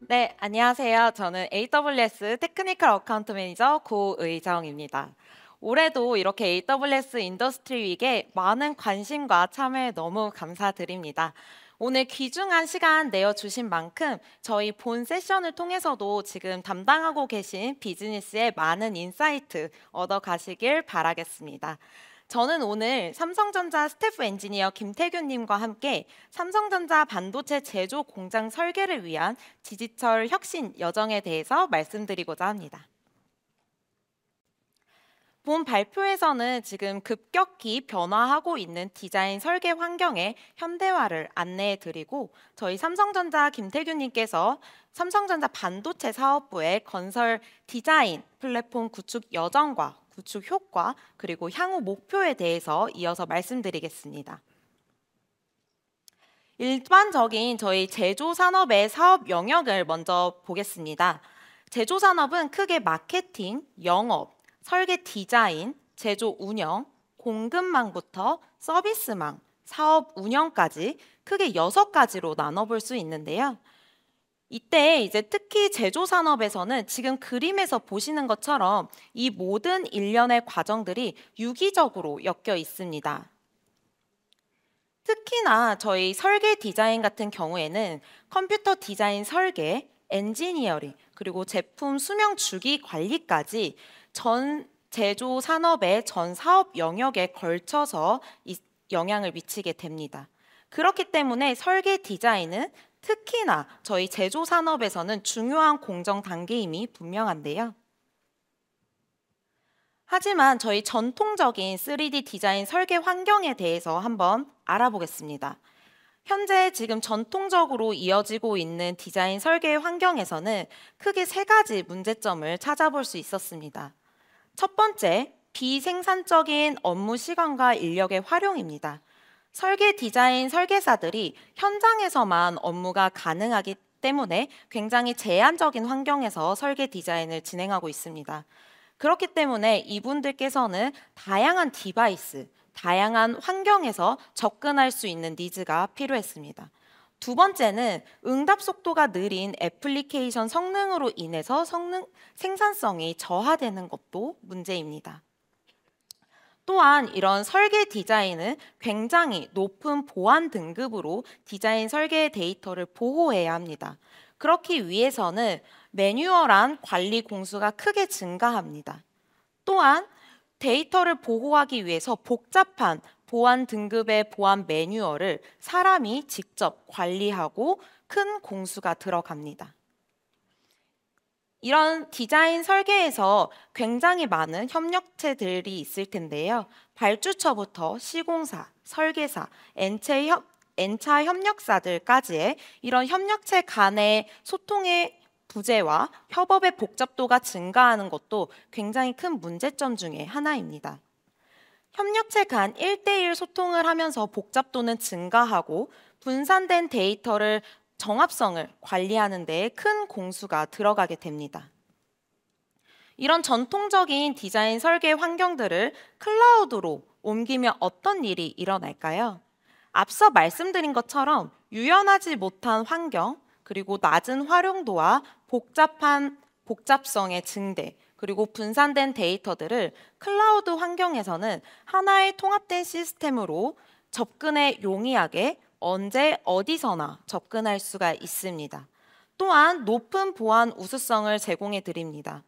네, 안녕하세요. 저는 AWS 테크니컬 어카운트 매니저 고의정입니다. 올해도 이렇게 AWS 인더스트리 윅에 많은 관심과 참여에 너무 감사드립니다. 오늘 귀중한 시간 내어주신 만큼 저희 본 세션을 통해서도 지금 담당하고 계신 비즈니스의 많은 인사이트 얻어가시길 바라겠습니다. 저는 오늘 삼성전자 스태프 엔지니어 김태균님과 함께 삼성전자 반도체 제조 공장 설계를 위한 디지털 혁신 여정에 대해서 말씀드리고자 합니다. 본 발표에서는 지금 급격히 변화하고 있는 디자인 설계 환경의 현대화를 안내해 드리고 저희 삼성전자 김태균님께서 삼성전자 반도체 사업부의 건설 디자인 플랫폼 구축 여정과 구축 효과 그리고 향후 목표에 대해서 이어서 말씀드리겠습니다. 일반적인 저희 제조 산업의 사업 영역을 먼저 보겠습니다. 제조 산업은 크게 마케팅, 영업, 설계 디자인, 제조 운영, 공급망부터 서비스망, 사업 운영까지 크게 6가지로 나눠볼 수 있는데요. 이때 이제 특히 제조 산업에서는 지금 그림에서 보시는 것처럼 이 모든 일련의 과정들이 유기적으로 엮여 있습니다. 특히나 저희 설계 디자인 같은 경우에는 컴퓨터 디자인 설계, 엔지니어링, 그리고 제품 수명 주기 관리까지 전 제조 산업의 전 사업 영역에 걸쳐서 영향을 미치게 됩니다. 그렇기 때문에 설계 디자인은 특히나 저희 제조 산업에서는 중요한 공정 단계임이 분명한데요. 하지만 저희 전통적인 3D 디자인 설계 환경에 대해서 한번 알아보겠습니다. 현재 지금 전통적으로 이어지고 있는 디자인 설계 환경에서는 크게 3가지 문제점을 찾아볼 수 있었습니다. 첫 번째, 비생산적인 업무 시간과 인력의 활용입니다. 설계 디자인 설계사들이 현장에서만 업무가 가능하기 때문에 굉장히 제한적인 환경에서 설계 디자인을 진행하고 있습니다. 그렇기 때문에 이분들께서는 다양한 디바이스, 다양한 환경에서 접근할 수 있는 니즈가 필요했습니다. 두 번째는 응답 속도가 느린 애플리케이션 성능으로 인해서 생산성이 저하되는 것도 문제입니다. 또한 이런 설계 디자인은 굉장히 높은 보안 등급으로 디자인 설계 데이터를 보호해야 합니다. 그렇기 위해서는 매뉴얼한 관리 공수가 크게 증가합니다. 또한 데이터를 보호하기 위해서 복잡한 보안 등급의 보안 매뉴얼을 사람이 직접 관리하고 큰 공수가 들어갑니다. 이런 디자인 설계에서 굉장히 많은 협력체들이 있을 텐데요. 발주처부터 시공사, 설계사, N차 협력사들까지의 이런 협력체 간의 소통의 부재와 협업의 복잡도가 증가하는 것도 굉장히 큰 문제점 중에 하나입니다. 협력체 간 1대1 소통을 하면서 복잡도는 증가하고 분산된 데이터를 정합성을 관리하는 데 큰 공수가 들어가게 됩니다. 이런 전통적인 디자인 설계 환경들을 클라우드로 옮기면 어떤 일이 일어날까요? 앞서 말씀드린 것처럼 유연하지 못한 환경, 그리고 낮은 활용도와 복잡성의 증대, 그리고 분산된 데이터들을 클라우드 환경에서는 하나의 통합된 시스템으로 접근에 용이하게 언제 어디서나 접근할 수가 있습니다. 또한 높은 보안 우수성을 제공해 드립니다.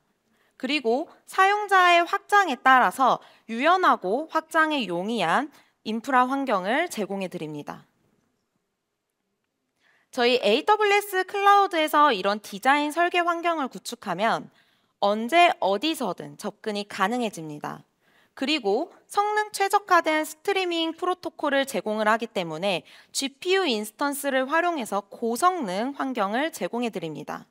그리고 사용자의 확장에 따라서 유연하고 확장에 용이한 인프라 환경을 제공해 드립니다. 저희 AWS 클라우드에서 이런 디자인 설계 환경을 구축하면 언제 어디서든 접근이 가능해집니다. 그리고 성능 최적화된 스트리밍 프로토콜을 제공을 하기 때문에 GPU 인스턴스를 활용해서 고성능 환경을 제공해 드립니다.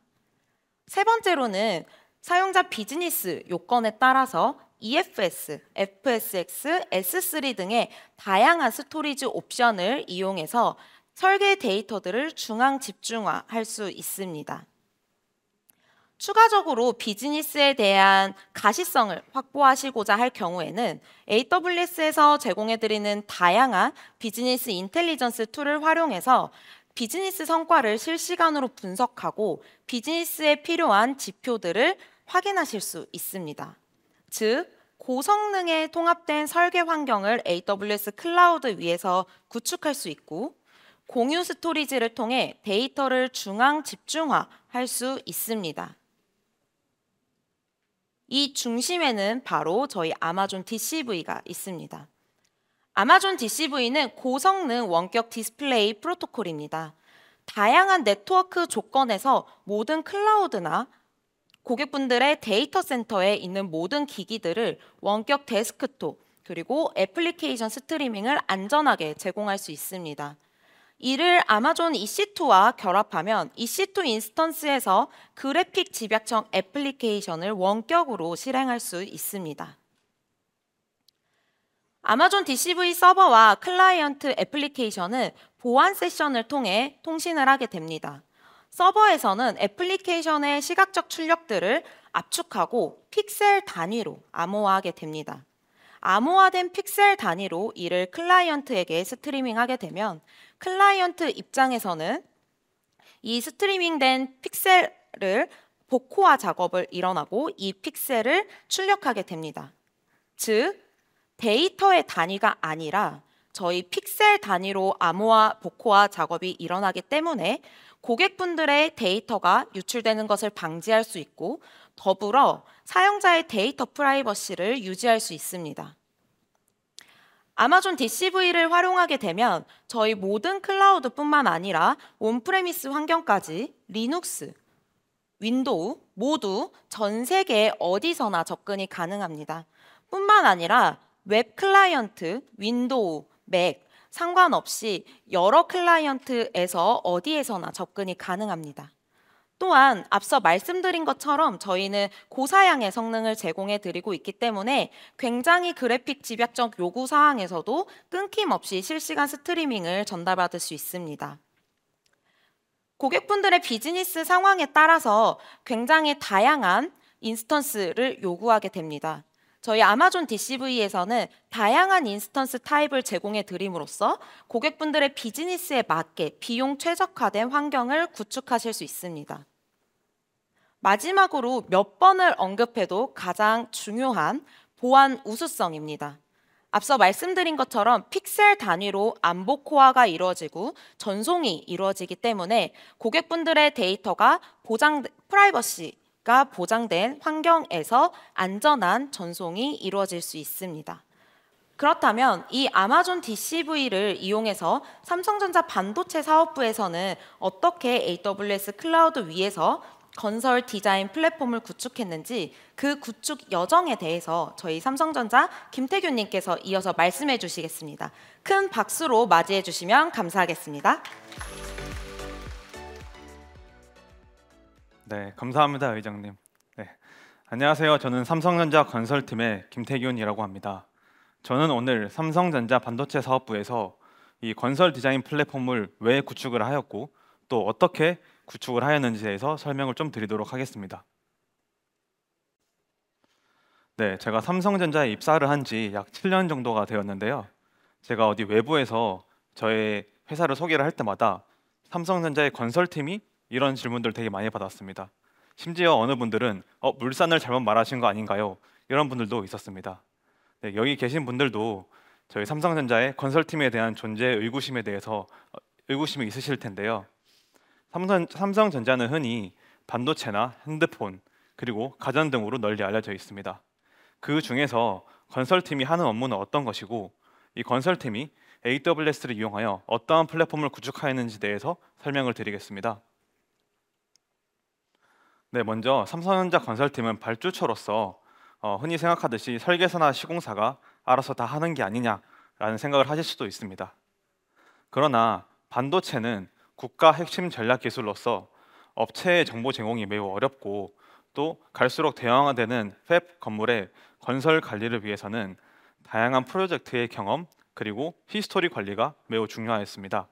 세 번째로는 사용자 비즈니스 요건에 따라서 EFS, FSX, S3 등의 다양한 스토리지 옵션을 이용해서 설계 데이터들을 중앙 집중화할 수 있습니다. 추가적으로 비즈니스에 대한 가시성을 확보하시고자 할 경우에는 AWS에서 제공해드리는 다양한 비즈니스 인텔리전스 툴을 활용해서 비즈니스 성과를 실시간으로 분석하고 비즈니스에 필요한 지표들을 확인하실 수 있습니다. 즉, 고성능의 통합된 설계 환경을 AWS 클라우드 위에서 구축할 수 있고 공유 스토리지를 통해 데이터를 중앙 집중화할 수 있습니다. 이 중심에는 바로 저희 아마존 DCV가 있습니다. 아마존 DCV는 고성능 원격 디스플레이 프로토콜입니다. 다양한 네트워크 조건에서 모든 클라우드나 고객분들의 데이터 센터에 있는 모든 기기들을 원격 데스크톱 그리고 애플리케이션 스트리밍을 안전하게 제공할 수 있습니다. 이를 아마존 EC2와 결합하면 EC2 인스턴스에서 그래픽 집약청 애플리케이션을 원격으로 실행할 수 있습니다. 아마존 DCV 서버와 클라이언트 애플리케이션은 보안 세션을 통해 통신을 하게 됩니다. 서버에서는 애플리케이션의 시각적 출력들을 압축하고 픽셀 단위로 암호화하게 됩니다. 암호화된 픽셀 단위로 이를 클라이언트에게 스트리밍하게 되면 클라이언트 입장에서는 이 스트리밍된 픽셀을 복호화 작업을 일어나고 이 픽셀을 출력하게 됩니다. 즉, 데이터의 단위가 아니라 저희 픽셀 단위로 암호화, 복호화 작업이 일어나기 때문에 고객분들의 데이터가 유출되는 것을 방지할 수 있고 더불어 사용자의 데이터 프라이버시를 유지할 수 있습니다. 아마존 DCV를 활용하게 되면 저희 모든 클라우드뿐만 아니라 온프레미스 환경까지 리눅스, 윈도우 모두 전 세계 어디서나 접근이 가능합니다. 뿐만 아니라 웹 클라이언트, 윈도우, 맥 상관없이 여러 클라이언트에서 어디에서나 접근이 가능합니다. 또한 앞서 말씀드린 것처럼 저희는 고사양의 성능을 제공해 드리고 있기 때문에 굉장히 그래픽 집약적 요구 사항에서도 끊김없이 실시간 스트리밍을 전달받을 수 있습니다. 고객분들의 비즈니스 상황에 따라서 굉장히 다양한 인스턴스를 요구하게 됩니다. 저희 아마존 DCV에서는 다양한 인스턴스 타입을 제공해 드림으로써 고객분들의 비즈니스에 맞게 비용 최적화된 환경을 구축하실 수 있습니다. 마지막으로 몇 번을 언급해도 가장 중요한 보안 우수성입니다. 앞서 말씀드린 것처럼 픽셀 단위로 암복호화가 이루어지고 전송이 이루어지기 때문에 고객분들의 데이터가 프라이버시가 보장된 환경에서 안전한 전송이 이루어질 수 있습니다. 그렇다면 이 아마존 DCV를 이용해서 삼성전자 반도체 사업부에서는 어떻게 AWS 클라우드 위에서 건설 디자인 플랫폼을 구축했는지 그 구축 여정에 대해서 저희 삼성전자 김태균님께서 이어서 말씀해 주시겠습니다. 큰 박수로 맞이해 주시면 감사하겠습니다. 네, 감사합니다, 의장님. 네, 안녕하세요. 저는 삼성전자 건설팀의 김태균이라고 합니다. 저는 오늘 삼성전자 반도체 사업부에서 이 건설 디자인 플랫폼을 왜 구축을 하였고 또 어떻게 구축을 하였는지에 대해서 설명을 좀 드리도록 하겠습니다. 네, 제가 삼성전자에 입사를 한 지 약 7년 정도가 되었는데요. 제가 어디 외부에서 저의 회사를 소개를 할 때마다 삼성전자의 건설팀이 이런 질문들 되게 많이 받았습니다. 심지어 어느 분들은 물산을 잘못 말하신 거 아닌가요? 이런 분들도 있었습니다. 네, 여기 계신 분들도 저희 삼성전자의 건설팀에 대한 존재 의구심에 대해서 의구심이 있으실 텐데요. 삼성전자는 흔히 반도체나 핸드폰 그리고 가전 등으로 널리 알려져 있습니다. 그 중에서 건설팀이 하는 업무는 어떤 것이고 이 건설팀이 AWS를 이용하여 어떠한 플랫폼을 구축하였는지에 대해서 설명을 드리겠습니다. 네, 먼저 삼성전자 건설팀은 발주처로서 흔히 생각하듯이 설계사나 시공사가 알아서 다 하는 게 아니냐라는 생각을 하실 수도 있습니다. 그러나 반도체는 국가 핵심 전략 기술로서 업체의 정보 제공이 매우 어렵고 또 갈수록 대형화되는 팹 건물의 건설 관리를 위해서는 다양한 프로젝트의 경험 그리고 히스토리 관리가 매우 중요하였습니다.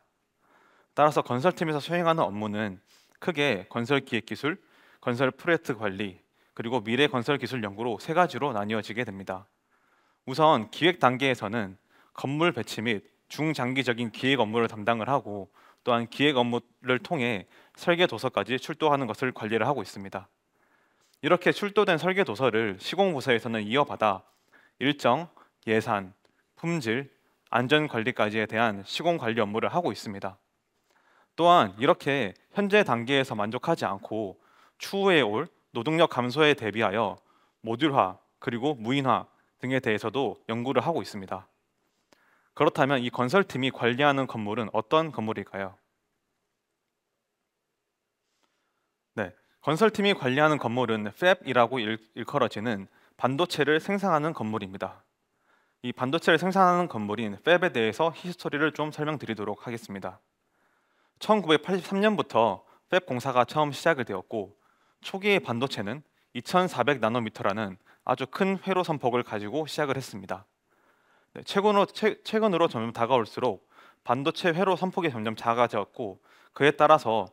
따라서 건설팀에서 수행하는 업무는 크게 건설 기획 기술, 건설 프로젝트 관리, 그리고 미래 건설 기술 연구로 세 가지로 나뉘어지게 됩니다. 우선 기획 단계에서는 건물 배치 및 중장기적인 기획 업무를 담당을 하고 또한 기획 업무를 통해 설계 도서까지 출도하는 것을 관리를 하고 있습니다. 이렇게 출도된 설계 도서를 시공부서에서는 이어받아 일정, 예산, 품질, 안전 관리까지에 대한 시공 관리 업무를 하고 있습니다. 또한 이렇게 현재 단계에서 만족하지 않고 추후에 올 노동력 감소에 대비하여 모듈화 그리고 무인화 등에 대해서도 연구를 하고 있습니다. 그렇다면 이 건설팀이 관리하는 건물은 어떤 건물일까요? 네, 건설팀이 관리하는 건물은 팹이라고 일컬어지는 반도체를 생산하는 건물입니다. 이 반도체를 생산하는 건물인 팹에 대해서 히스토리를 좀 설명드리도록 하겠습니다. 1983년부터 팹 공사가 처음 시작이 되었고 초기의 반도체는 2400나노미터라는 아주 큰 회로 선폭을 가지고 시작을 했습니다. 네, 최근으로 점점 다가올수록 반도체 회로 선폭이 점점 작아졌고 그에 따라서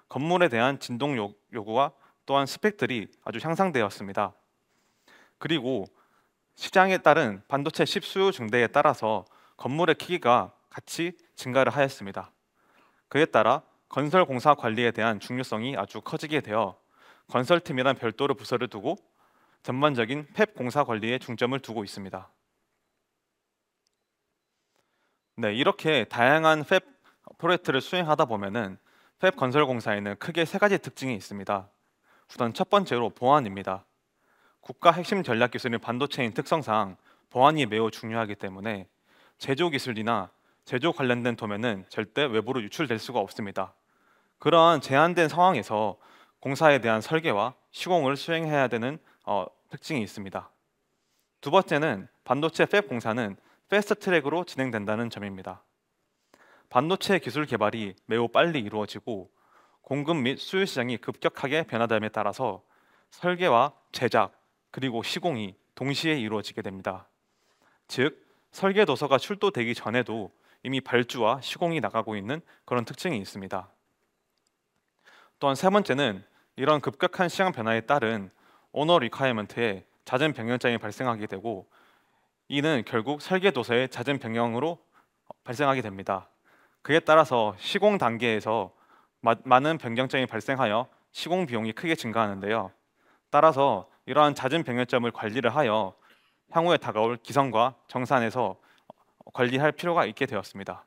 건물에 대한 진동 요구와 또한 스펙들이 아주 향상되었습니다. 그리고 시장에 따른 반도체 수요 증대에 따라서 건물의 크기가 같이 증가를 하였습니다. 그에 따라 건설 공사 관리에 대한 중요성이 아주 커지게 되어 건설팀이란 별도로 부서를 두고 전반적인 팹 공사 관리에 중점을 두고 있습니다. 네, 이렇게 다양한 팹 프로젝트를 수행하다 보면은 팹 건설 공사에는 크게 세 가지 특징이 있습니다. 우선 첫 번째로 보안입니다. 국가 핵심 전략 기술인 반도체인 특성상 보안이 매우 중요하기 때문에 제조 기술이나 제조 관련된 도면은 절대 외부로 유출될 수가 없습니다. 그러한 제한된 상황에서 공사에 대한 설계와 시공을 수행해야 되는 특징이 있습니다. 두 번째는 반도체 팹 공사는 패스트 트랙으로 진행된다는 점입니다. 반도체 기술 개발이 매우 빨리 이루어지고 공급 및 수요 시장이 급격하게 변화됨에 따라서 설계와 제작 그리고 시공이 동시에 이루어지게 됩니다. 즉 설계 도서가 출도되기 전에도 이미 발주와 시공이 나가고 있는 그런 특징이 있습니다. 또한 세 번째는 이런 급격한 시장 변화에 따른 오너 리콰이어먼트에 잦은 변경점이 발생하게 되고 이는 결국 설계 도서의 잦은 변경으로 발생하게 됩니다. 그에 따라서 시공 단계에서 많은 변경점이 발생하여 시공 비용이 크게 증가하는데요. 따라서 이러한 잦은 변경점을 관리를 하여 향후에 다가올 기성과 정산에서 관리할 필요가 있게 되었습니다.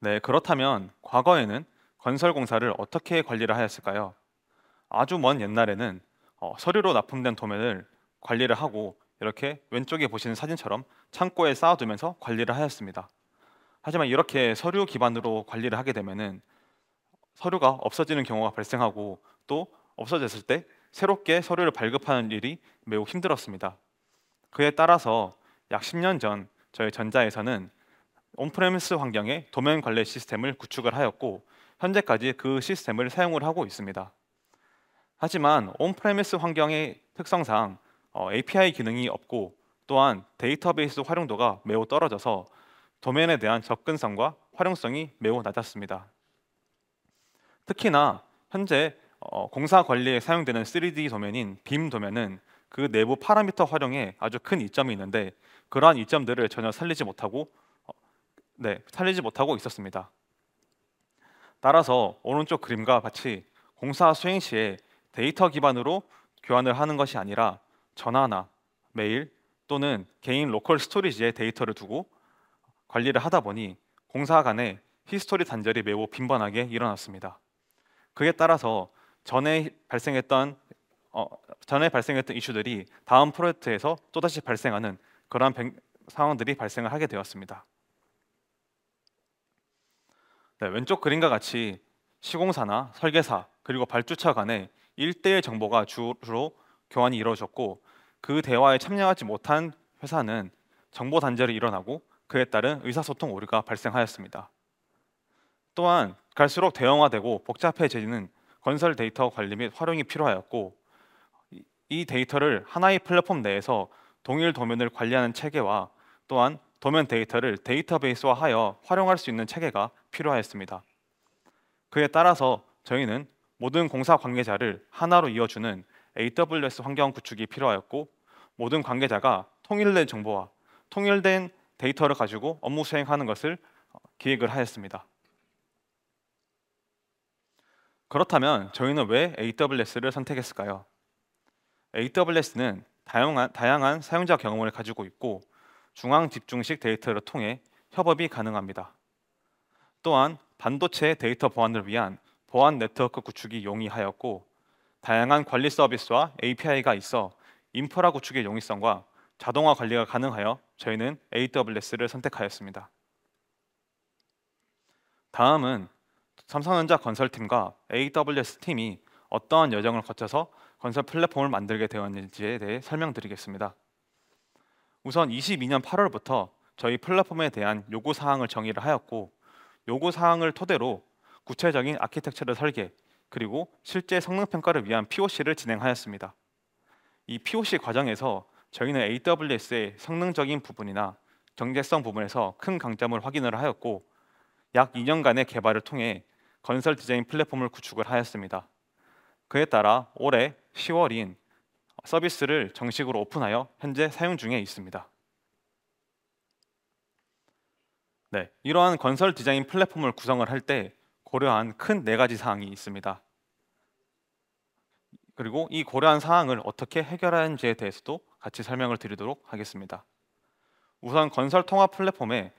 네, 그렇다면 과거에는 건설 공사를 어떻게 관리를 하였을까요? 아주 먼 옛날에는 서류로 납품된 도면을 관리를 하고 이렇게 왼쪽에 보시는 사진처럼 창고에 쌓아두면서 관리를 하였습니다. 하지만 이렇게 서류 기반으로 관리를 하게 되면은 서류가 없어지는 경우가 발생하고 또 없어졌을 때 새롭게 서류를 발급하는 일이 매우 힘들었습니다. 그에 따라서 약 10년 전 저희 전자에서는 온프레미스 환경의 도면 관리 시스템을 구축을 하였고 현재까지 그 시스템을 사용을 하고 있습니다. 하지만 온프레미스 환경의 특성상 API 기능이 없고 또한 데이터베이스 활용도가 매우 떨어져서 도면에 대한 접근성과 활용성이 매우 낮았습니다. 특히나 현재 공사 관리에 사용되는 3D 도면인 빔 도면은 그 내부 파라미터 활용에 아주 큰 이점이 있는데 그러한 이점들을 전혀 살리지 못하고 있었습니다. 따라서 오른쪽 그림과 같이 공사 수행 시에 데이터 기반으로 교환을 하는 것이 아니라 전화나 메일 또는 개인 로컬 스토리지에 데이터를 두고 관리를 하다 보니 공사 간의 히스토리 단절이 매우 빈번하게 일어났습니다. 그에 따라서 전에 발생했던 이슈들이 다음 프로젝트에서 또다시 발생하는 그러한 상황들이 발생을 하게 되었습니다. 네, 왼쪽 그림과 같이 시공사나 설계사 그리고 발주처 간의 1대1 정보가 주로 교환이 이루어졌고 그 대화에 참여하지 못한 회사는 정보 단절이 일어나고 그에 따른 의사소통 오류가 발생하였습니다. 또한 갈수록 대형화되고 복잡해지는 건설 데이터 관리 및 활용이 필요하였고 이 데이터를 하나의 플랫폼 내에서 동일 도면을 관리하는 체계와 또한 도면 데이터를 데이터베이스화하여 활용할 수 있는 체계가 필요하였습니다. 그에 따라서 저희는 모든 공사 관계자를 하나로 이어주는 AWS 환경 구축이 필요하였고 모든 관계자가 통일된 정보와 통일된 데이터를 가지고 업무 수행하는 것을 기획을 하였습니다. 그렇다면 저희는 왜 AWS를 선택했을까요? AWS는 다양한 사용자 경험을 가지고 있고 중앙 집중식 데이터를 통해 협업이 가능합니다. 또한 반도체 데이터 보안을 위한 보안 네트워크 구축이 용이하였고 다양한 관리 서비스와 API가 있어 인프라 구축의 용이성과 자동화 관리가 가능하여 저희는 AWS를 선택하였습니다. 다음은 삼성전자 건설팀과 AWS 팀이 어떠한 여정을 거쳐서 건설 플랫폼을 만들게 되었는지에 대해 설명드리겠습니다. 우선 22년 8월부터 저희 플랫폼에 대한 요구 사항을 정의를 하였고 요구 사항을 토대로 구체적인 아키텍처를 설계 그리고 실제 성능 평가를 위한 POC를 진행하였습니다. 이 POC 과정에서 저희는 AWS의 성능적인 부분이나 경제성 부분에서 큰 강점을 확인을 하였고 약 2년간의 개발을 통해 건설 디자인 플랫폼을 구축을 하였습니다. 그에 따라 올해 10월인 서비스를 정식으로 오픈하여 현재 사용 중에 있습니다. 네, 이러한 건설 디자인 플랫폼을 구성을 할 때 고려한 큰 4가지 사항이 있습니다. 그리고 이 고려한 사항을 어떻게 해결하는지에 대해서도 같이 설명을 드리도록 하겠습니다. 우선 건설 통합 플랫폼의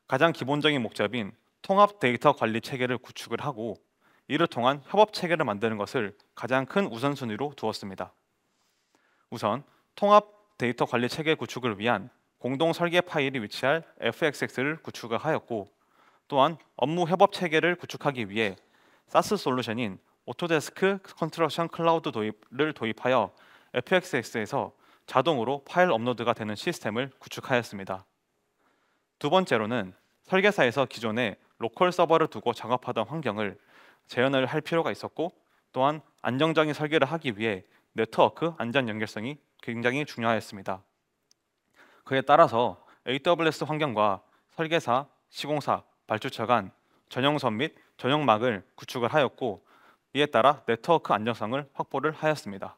가장 기본적인 목적인 통합 데이터 관리 체계를 구축을 하고 이를 통한 협업 체계를 만드는 것을 가장 큰 우선순위로 두었습니다. 우선 통합 데이터 관리 체계 구축을 위한 공동 설계 파일이 위치할 FXX를 구축을 하였고 또한 업무 협업 체계를 구축하기 위해 SaaS 솔루션인 오토데스크 컨스트럭션 클라우드를 도입하여 FXX에서 자동으로 파일 업로드가 되는 시스템을 구축하였습니다. 두 번째로는 설계사에서 기존에 로컬 서버를 두고 작업하던 환경을 재현을 할 필요가 있었고 또한 안정적인 설계를 하기 위해 네트워크 안전 연결성이 굉장히 중요하였습니다. 그에 따라서 AWS 환경과 설계사, 시공사, 발주처 간 전용선 및 전용막을 구축을 하였고 이에 따라 네트워크 안정성을 확보를 하였습니다.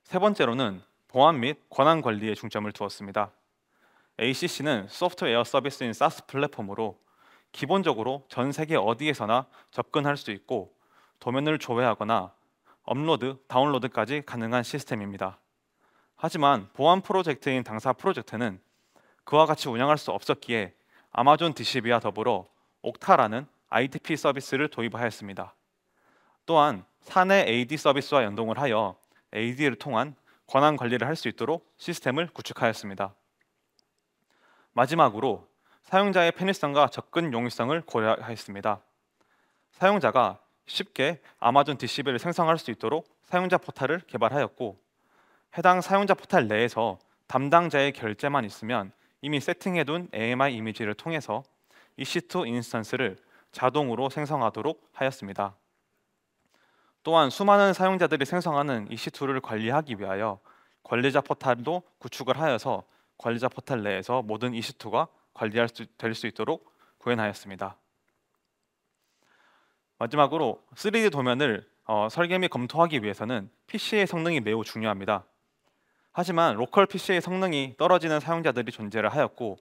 세 번째로는 보안 및 권한 관리에 중점을 두었습니다. ACC는 소프트웨어 서비스인 SaaS 플랫폼으로 기본적으로 전 세계 어디에서나 접근할 수 있고 도면을 조회하거나 업로드, 다운로드까지 가능한 시스템입니다. 하지만 보안 프로젝트인 당사 프로젝트는 그와 같이 운영할 수 없었기에 아마존 DCB와 더불어 옥타라는 ITP 서비스를 도입하였습니다. 또한 사내 AD 서비스와 연동을 하여 AD를 통한 권한 관리를 할 수 있도록 시스템을 구축하였습니다. 마지막으로 사용자의 편의성과 접근 용이성을 고려하였습니다. 사용자가 쉽게 아마존 DCB를 생성할 수 있도록 사용자 포탈을 개발하였고 해당 사용자 포탈 내에서 담당자의 결제만 있으면 이미 세팅해둔 AMI 이미지를 통해서 EC2 인스턴스를 자동으로 생성하도록 하였습니다. 또한 수많은 사용자들이 생성하는 EC2를 관리하기 위하여 관리자 포탈도 구축을 하여서 관리자 포탈 내에서 모든 EC2가 될 수 있도록 구현하였습니다. 마지막으로 3D 도면을 설계 및 검토하기 위해서는 PC의 성능이 매우 중요합니다. 하지만 로컬 PC의 성능이 떨어지는 사용자들이 존재를 하였고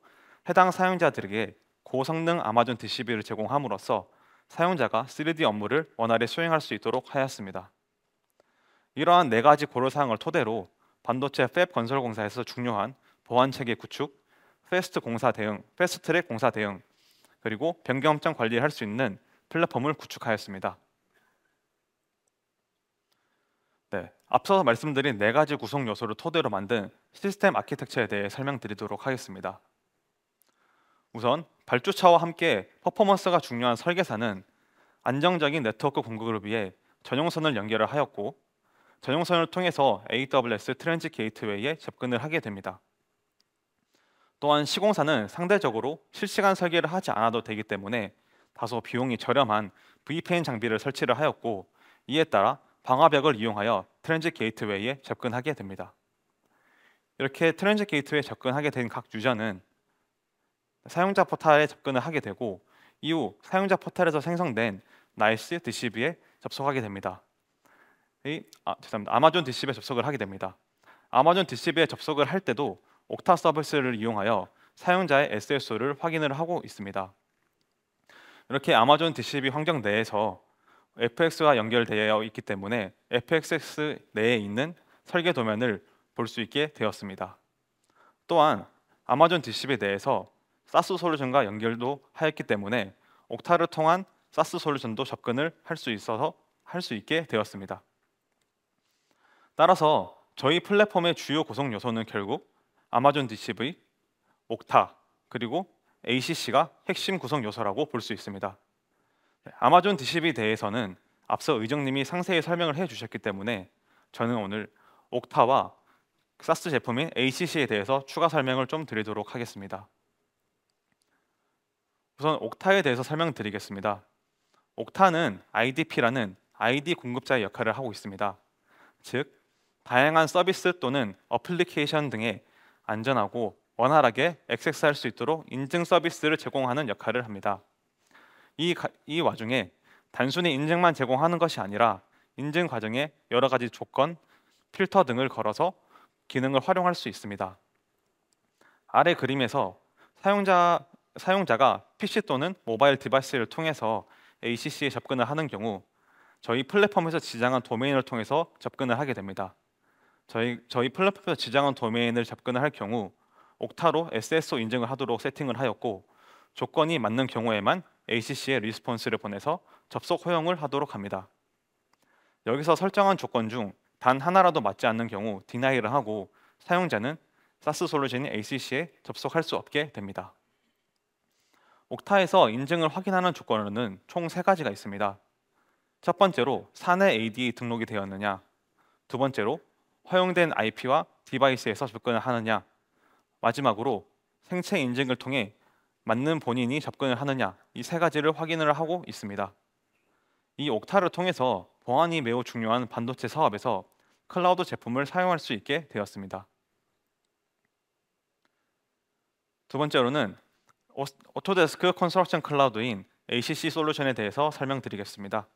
해당 사용자들에게 고성능 아마존 DCB를 제공함으로써 사용자가 3D 업무를 원활히 수행할 수 있도록 하였습니다. 이러한 4가지 고려사항을 토대로 반도체 팹 건설공사에서 중요한 보안체계 구축, 패스트트랙 공사 대응, 그리고 변경점 관리를 할 수 있는 플랫폼을 구축하였습니다. 네, 앞서 말씀드린 4가지 구성 요소를 토대로 만든 시스템 아키텍처에 대해 설명드리도록 하겠습니다. 우선 발주처와 함께 퍼포먼스가 중요한 설계사는 안정적인 네트워크 공급을 위해 전용선을 연결을 하였고 전용선을 통해서 AWS 트랜짓 게이트웨이에 접근을 하게 됩니다. 또한 시공사는 상대적으로 실시간 설계를 하지 않아도 되기 때문에 다소 비용이 저렴한 VPN 장비를 설치를 하였고 이에 따라 방화벽을 이용하여 트랜짓 게이트웨이에 접근하게 됩니다. 이렇게 트랜짓 게이트웨이에 접근하게 된 각 유저는 사용자 포탈에 접근을 하게 되고 이후 사용자 포탈에서 생성된 나이스 DCB에 접속하게 됩니다. 아마존 DCB에 접속을 하게 됩니다. 아마존 DCB에 접속을 할 때도 옥타 서비스를 이용하여 사용자의 SSO를 확인을 하고 있습니다. 이렇게 아마존 DCP 환경 내에서 FX와 연결되어 있기 때문에 FXX 내에 있는 설계 도면을 볼 수 있게 되었습니다. 또한 아마존 DCP 내에서 사스 솔루션과 연결도 하였기 때문에 옥타를 통한 사스 솔루션도 접근을 할 수 있게 되었습니다. 따라서 저희 플랫폼의 주요 구성 요소는 결국 아마존 DCP, 옥타, 그리고 ACC가 핵심 구성 요소라고 볼 수 있습니다. 아마존 DCP에 대해서는 앞서 의정님이 상세히 설명을 해주셨기 때문에 저는 오늘 옥타와 사스 제품인 ACC에 대해서 추가 설명을 좀 드리도록 하겠습니다. 우선 옥타에 대해서 설명드리겠습니다. 옥타는 IDP라는 ID 공급자의 역할을 하고 있습니다. 즉, 다양한 서비스 또는 어플리케이션 등의 안전하고 원활하게 액세스할 수 있도록 인증 서비스를 제공하는 역할을 합니다. 이 와중에 단순히 인증만 제공하는 것이 아니라 인증 과정에 여러 가지 조건, 필터 등을 걸어서 기능을 활용할 수 있습니다. 아래 그림에서 사용자가 PC 또는 모바일 디바이스를 통해서 ACC에 접근을 하는 경우 저희 플랫폼에서 지정한 도메인을 통해서 접근을 하게 됩니다. 저희 플랫폼에서 지정한 도메인을 접근을 할 경우 옥타로 SSO 인증을 하도록 세팅을 하였고 조건이 맞는 경우에만 ACC에 리스폰스를 보내서 접속 허용을 하도록 합니다. 여기서 설정한 조건 중 단 하나라도 맞지 않는 경우 디나이를 하고 사용자는 사스 솔루션인 ACC에 접속할 수 없게 됩니다. 옥타에서 인증을 확인하는 조건으로는 총 3가지가 있습니다. 첫 번째로 사내 AD에 등록이 되었느냐, 두 번째로 허용된 IP와 디바이스에서 접근을 하느냐, 마지막으로 생체 인증을 통해 맞는 본인이 접근을 하느냐, 이 3가지를 확인을 하고 있습니다. 이 옥타를 통해서 보안이 매우 중요한 반도체 사업에서 클라우드 제품을 사용할 수 있게 되었습니다. 두 번째로는 오토데스크 컨스트럭션 클라우드인 ACC 솔루션에 대해서 설명드리겠습니다.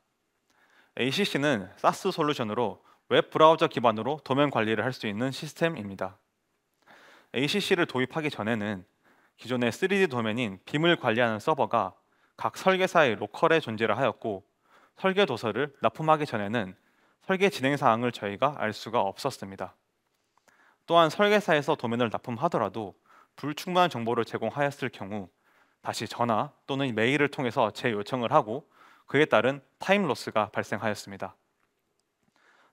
ACC는 사스 솔루션으로 웹 브라우저 기반으로 도면 관리를 할 수 있는 시스템입니다. ACC를 도입하기 전에는 기존의 3D 도면인 빔을 관리하는 서버가 각 설계사의 로컬에 존재를 하였고 설계 도서를 납품하기 전에는 설계 진행 사항을 저희가 알 수가 없었습니다. 또한 설계사에서 도면을 납품하더라도 불충분한 정보를 제공하였을 경우 다시 전화 또는 메일을 통해서 재요청을 하고 그에 따른 타임 로스가 발생하였습니다.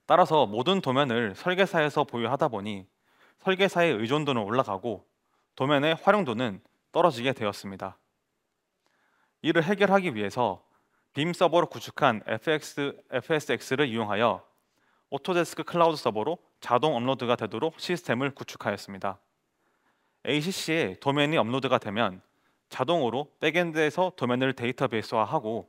따라서 모든 도면을 설계사에서 보유하다 보니 설계사의 의존도는 올라가고 도면의 활용도는 떨어지게 되었습니다. 이를 해결하기 위해서 빔 서버로 구축한 FSX를 이용하여 오토데스크 클라우드 서버로 자동 업로드가 되도록 시스템을 구축하였습니다. ACC에 도면이 업로드가 되면 자동으로 백엔드에서 도면을 데이터베이스화하고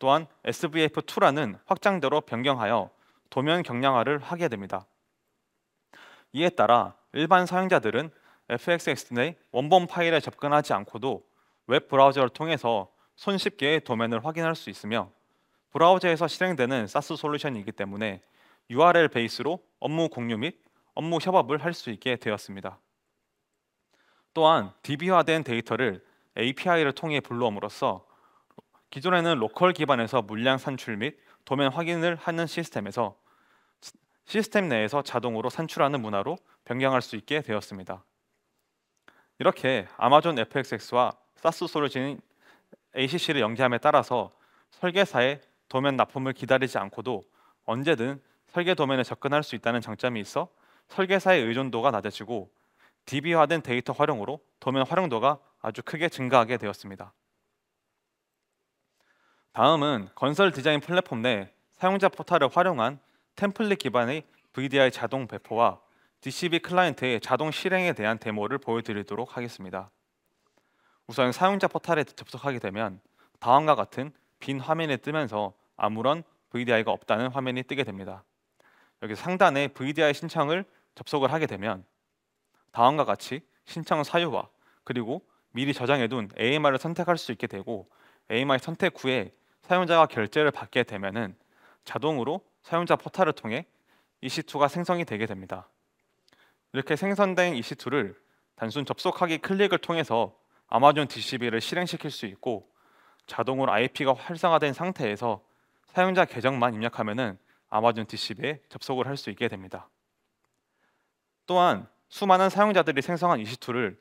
또한 SVF2라는 확장대로 변경하여 도면 경량화를 하게 됩니다. 이에 따라 일반 사용자들은 FSX 내 원본 파일에 접근하지 않고도 웹 브라우저를 통해서 손쉽게 도면을 확인할 수 있으며 브라우저에서 실행되는 사스 솔루션이기 때문에 URL 베이스로 업무 공유 및 업무 협업을 할 수 있게 되었습니다. 또한 DB화된 데이터를 API를 통해 불러옴으로써 기존에는 로컬 기반에서 물량 산출 및 도면 확인을 하는 시스템에서 시스템 내에서 자동으로 산출하는 문화로 변경할 수 있게 되었습니다. 이렇게 아마존 FSX와 사스 솔루션인 ACC를 연계함에 따라서 설계사의 도면 납품을 기다리지 않고도 언제든 설계 도면에 접근할 수 있다는 장점이 있어 설계사의 의존도가 낮아지고 DB화된 데이터 활용으로 도면 활용도가 아주 크게 증가하게 되었습니다. 다음은 건설 디자인 플랫폼 내 사용자 포탈을 활용한 템플릿 기반의 VDI 자동 배포와 DCB 클라이언트의 자동 실행에 대한 데모를 보여드리도록 하겠습니다. 우선 사용자 포탈에 접속하게 되면 다음과 같은 빈 화면이 뜨면서 아무런 VDI가 없다는 화면이 뜨게 됩니다. 여기 상단에 VDI 신청을 접속을 하게 되면 다음과 같이 신청 사유와 그리고 미리 저장해둔 AMR을 선택할 수 있게 되고 AMR 선택 후에 사용자가 결제를 받게 되면은 자동으로 사용자 포탈을 통해 EC2가 생성이 되게 됩니다. 이렇게 생성된 EC2를 단순 접속하기 클릭을 통해서 아마존 DCB를 실행시킬 수 있고, 자동으로 IP가 활성화된 상태에서 사용자 계정만 입력하면은 아마존 DCB에 접속을 할 수 있게 됩니다. 또한 수많은 사용자들이 생성한 EC2를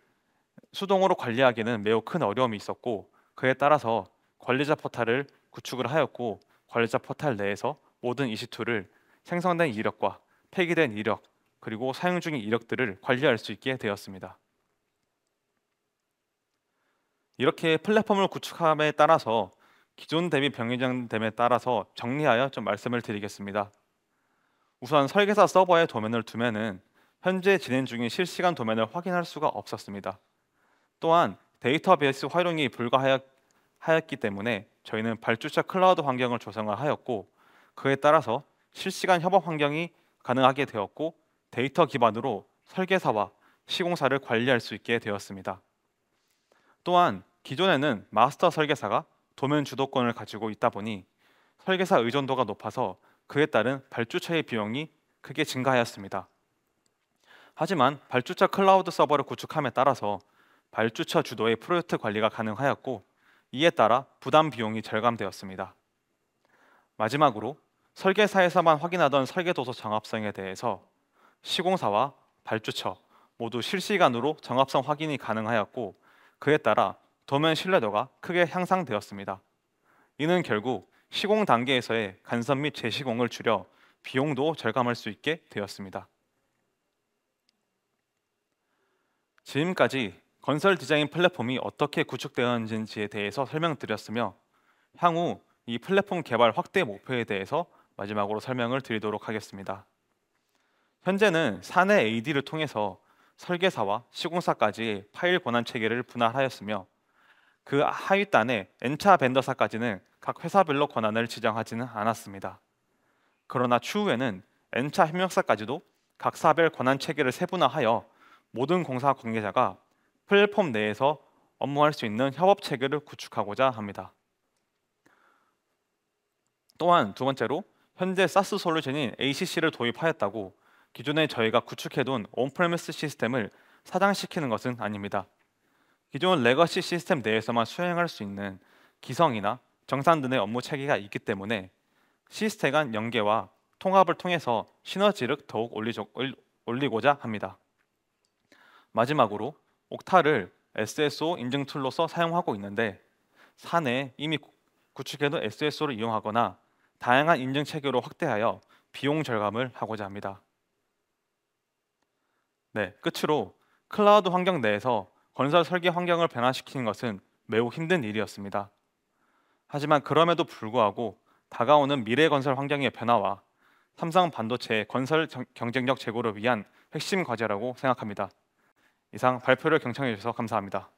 수동으로 관리하기는 매우 큰 어려움이 있었고, 그에 따라서 관리자 포탈을 구축을 하였고, 관리자 포탈 내에서 모든 EC2를 생성된 이력과 폐기된 이력, 그리고 사용 중인 이력들을 관리할 수 있게 되었습니다. 이렇게 플랫폼을 구축함에 따라서 기존 대비 병행됨에 따라서 정리하여 좀 말씀을 드리겠습니다. 우선 설계사 서버에 도면을 두면은 현재 진행 중인 실시간 도면을 확인할 수가 없었습니다. 또한 데이터베이스 활용이 불가하였기 때문에 저희는 발주처 클라우드 환경을 조성을 하였고, 그에 따라서 실시간 협업 환경이 가능하게 되었고, 데이터 기반으로 설계사와 시공사를 관리할 수 있게 되었습니다. 또한 기존에는 마스터 설계사가 도면 주도권을 가지고 있다 보니 설계사 의존도가 높아서 그에 따른 발주처의 비용이 크게 증가하였습니다. 하지만 발주처 클라우드 서버를 구축함에 따라서 발주처 주도의 프로젝트 관리가 가능하였고, 이에 따라 부담 비용이 절감되었습니다. 마지막으로 설계사에서만 확인하던 설계도서 정합성에 대해서 시공사와 발주처 모두 실시간으로 정합성 확인이 가능하였고, 그에 따라 도면 신뢰도가 크게 향상되었습니다. 이는 결국 시공 단계에서의 간섭 및 재시공을 줄여 비용도 절감할 수 있게 되었습니다. 지금까지 건설 디자인 플랫폼이 어떻게 구축되었는지에 대해서 설명드렸으며, 향후 이 플랫폼 개발 확대 목표에 대해서 마지막으로 설명을 드리도록 하겠습니다. 현재는 사내 AD를 통해서 설계사와 시공사까지 파일 권한 체계를 분할하였으며, 그 하윗단의 N차 벤더사까지는 각 회사별로 권한을 지정하지는 않았습니다. 그러나 추후에는 N차 협력사까지도 각 사별 권한 체계를 세분화하여 모든 공사 관계자가 플랫폼 내에서 업무할 수 있는 협업 체계를 구축하고자 합니다. 또한 두 번째로, 현재 사스 솔루션인 ACC를 도입하였다고 기존에 저희가 구축해둔 온프레미스 시스템을 사장시키는 것은 아닙니다. 기존 레거시 시스템 내에서만 수행할 수 있는 기성이나 정산 등의 업무 체계가 있기 때문에 시스템 간 연계와 통합을 통해서 시너지를 더욱 올리고자 합니다. 마지막으로 옥타를 SSO 인증 툴로서 사용하고 있는데, 사내에 이미 구축해둔 SSO를 이용하거나 다양한 인증 체계로 확대하여 비용 절감을 하고자 합니다. 네, 끝으로 클라우드 환경 내에서 건설 설계 환경을 변화시키는 것은 매우 힘든 일이었습니다. 하지만 그럼에도 불구하고 다가오는 미래 건설 환경의 변화와 삼성 반도체의 건설 경쟁력 제고를 위한 핵심 과제라고 생각합니다. 이상 발표를 경청해 주셔서 감사합니다.